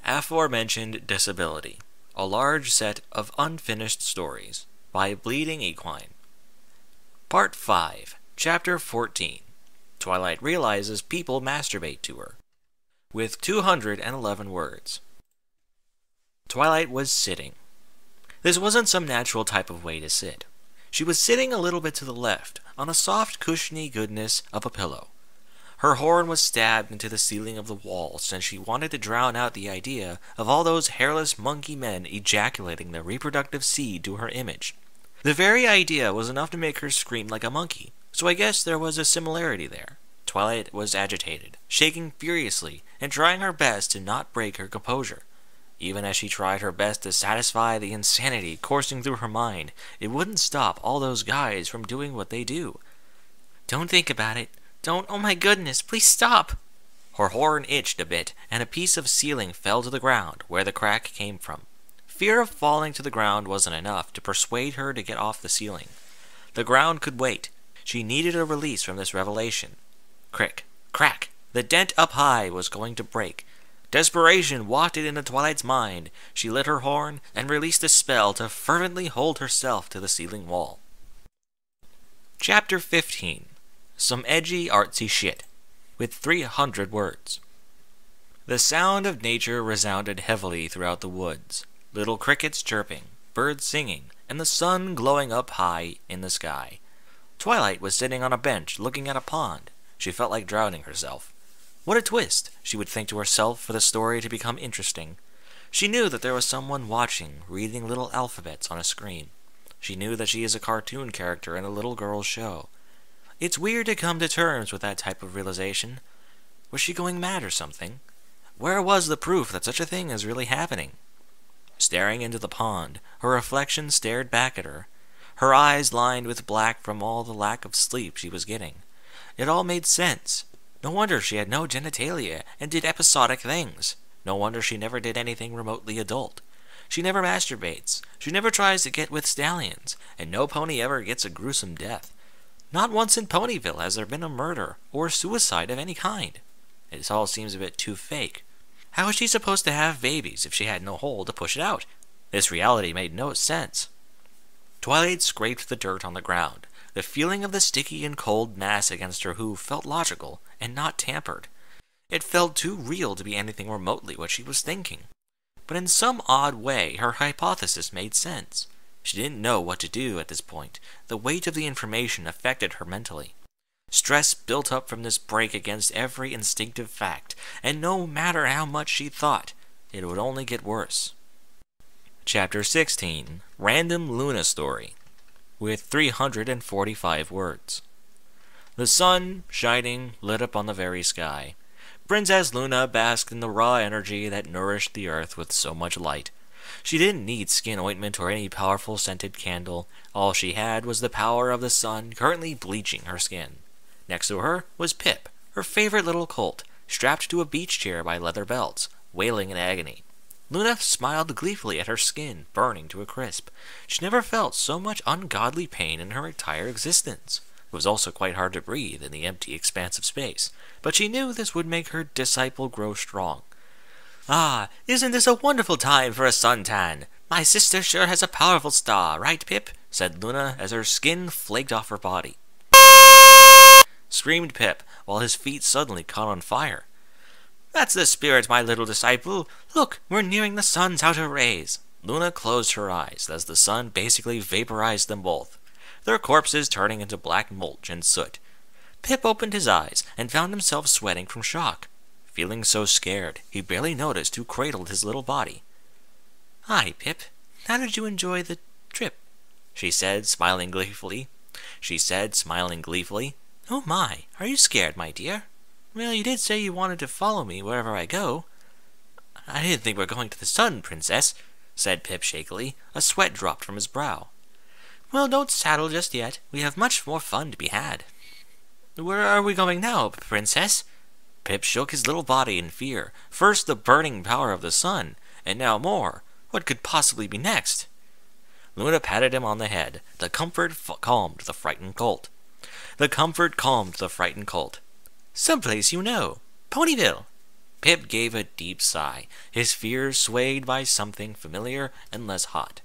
Aforementioned Disability, a large set of unfinished stories by BleedingEquine. Part 5, Chapter 14. Twilight realizes people masturbate to her. With 211 words. Twilight was sitting. This wasn't some natural type of way to sit. She was sitting a little bit to the left, on a soft, cushiony goodness of a pillow. Her horn was stabbed into the ceiling of the wall since she wanted to drown out the idea of all those hairless monkey men ejaculating their reproductive seed to her image. The very idea was enough to make her scream like a monkey, so I guess there was a similarity there. Twilight was agitated, shaking furiously, and trying her best to not break her composure. Even as she tried her best to satisfy the insanity coursing through her mind, it wouldn't stop all those guys from doing what they do. "Don't think about it. Don't, oh my goodness, please stop!" Her horn itched a bit, and a piece of ceiling fell to the ground, where the crack came from. Fear of falling to the ground wasn't enough to persuade her to get off the ceiling. The ground could wait. She needed a release from this revelation. Crick, crack! The dent up high was going to break. Desperation wafted into Twilight's mind. She lit her horn and released a spell to fervently hold herself to the ceiling wall. Chapter 15. Some edgy, artsy shit, with 300 words. The sound of nature resounded heavily throughout the woods. Little crickets chirping, birds singing, and the sun glowing up high in the sky. Twilight was sitting on a bench looking at a pond. She felt like drowning herself. What a twist, she would think to herself, for the story to become interesting. She knew that there was someone watching, reading little alphabets on a screen. She knew that she is a cartoon character in a little girl's show. It's weird to come to terms with that type of realization. Was she going mad or something? Where was the proof that such a thing is really happening? Staring into the pond, her reflection stared back at her. Her eyes lined with black from all the lack of sleep she was getting. It all made sense. No wonder she had no genitalia and did episodic things. No wonder she never did anything remotely adult. She never masturbates. She never tries to get with stallions, and no pony ever gets a gruesome death. Not once in Ponyville has there been a murder or suicide of any kind. It all seems a bit too fake. How is she supposed to have babies if she had no hole to push it out? This reality made no sense. Twilight scraped the dirt on the ground. The feeling of the sticky and cold mass against her hoof felt logical and not tampered. It felt too real to be anything remotely what she was thinking. But in some odd way, her hypothesis made sense. She didn't know what to do at this point. The weight of the information affected her mentally. Stress built up from this break against every instinctive fact, and no matter how much she thought, it would only get worse. Chapter 16. Random Luna Story, with 345 words. The sun, shining, lit up on the very sky. Princess Luna basked in the raw energy that nourished the earth with so much light. She didn't need skin ointment or any powerful scented candle. All she had was the power of the sun currently bleaching her skin. Next to her was Pip, her favorite little colt, strapped to a beach chair by leather belts, wailing in agony. Luna smiled gleefully at her skin, burning to a crisp. She never felt so much ungodly pain in her entire existence. It was also quite hard to breathe in the empty expanse of space, but she knew this would make her disciple grow strong. "Ah, isn't this a wonderful time for a suntan? My sister sure has a powerful star, right, Pip?" said Luna as her skin flaked off her body. Screamed Pip, while his feet suddenly caught on fire. "That's the spirit, my little disciple. Look, we're nearing the sun's outer rays." Luna closed her eyes as the sun basically vaporized them both, their corpses turning into black mulch and soot. Pip opened his eyes and found himself sweating from shock. Feeling so scared, he barely noticed who cradled his little body. "Hi, Pip. How did you enjoy the trip?" she said, smiling gleefully. "Oh my, are you scared, my dear? Well, you did say you wanted to follow me wherever I go." "I didn't think we were going to the sun, Princess," said Pip shakily. A sweat dropped from his brow. "Well, don't saddle just yet. We have much more fun to be had." "Where are we going now, Princess?" Pip shook his little body in fear. First the burning power of the sun, and now more. What could possibly be next? Luna patted him on the head. The comfort calmed the frightened colt. "Someplace you know. Ponyville." Pip gave a deep sigh, his fears swayed by something familiar and less hot.